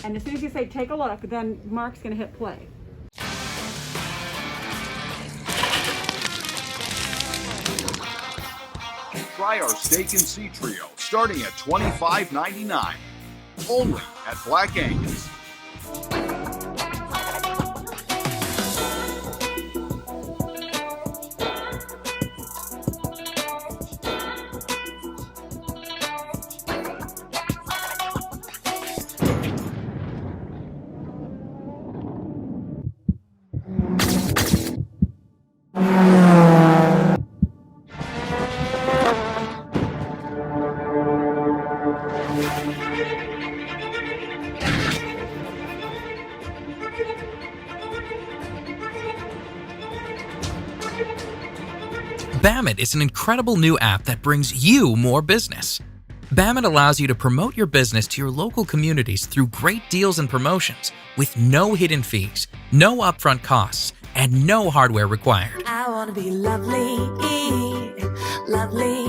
And as soon as you say, take a look, then Mark's going to hit play. Try our steak and sea trio, starting at $25.99. Only at Black Angus. Bamit is an incredible new app that brings you more business. Bamit allows you to promote your business to your local communities through great deals and promotions with no hidden fees, no upfront costs, and no hardware required. I want to be lovely, lovely,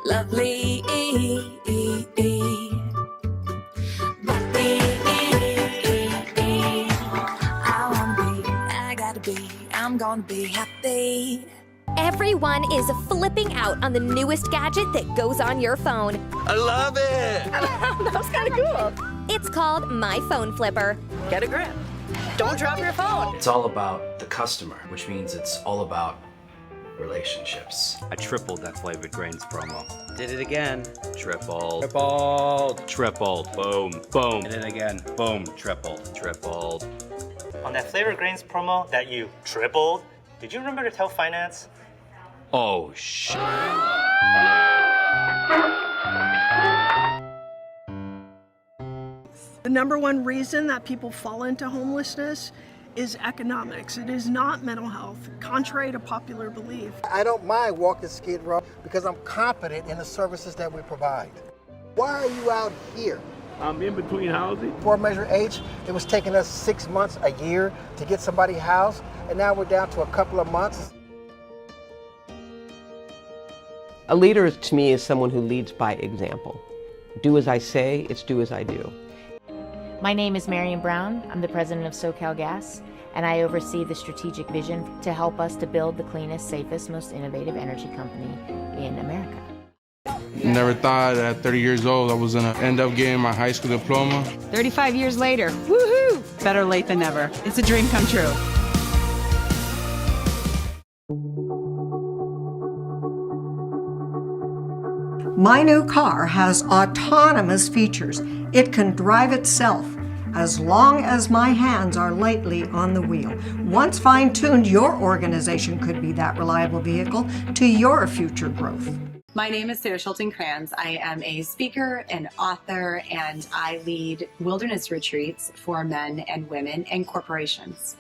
lovely, I want to be, I gotta be, I'm gonna be happy. Everyone is flipping out on the newest gadget that goes on your phone. I love it! That was kind of cool. It's called My Phone Flipper. Get a grip. Don't drop your phone. It's all about the customer, which means it's all about relationships. I tripled that flavored grains promo. Did it again. Tripled. Tripled. Tripled. Boom. Boom. Did it again. Boom. Tripled. Tripled. On that flavored grains promo that you tripled, did you remember to tell finance? Oh, shit. The number one reason that people fall into homelessness is economics. It is not mental health, contrary to popular belief. I don't mind walking Skid Row because I'm confident in the services that we provide. Why are you out here? I'm in between housing. For Measure H, it was taking us 6 months, a year to get somebody housed, and now we're down to a couple of months. A leader to me is someone who leads by example. Do as I say, it's do as I do. My name is Marion Brown. I'm the president of SoCal Gas, and I oversee the strategic vision to help us to build the cleanest, safest, most innovative energy company in America. Never thought at 30 years old I was gonna end up getting my high school diploma. 35 years later, woohoo! Better late than never. It's a dream come true. My new car has autonomous features. It can drive itself as long as my hands are lightly on the wheel. Once fine-tuned, your organization could be that reliable vehicle to your future growth. My name is Sarah Schulten-Kranz. I am a speaker and author, and I lead wilderness retreats for men and women and corporations.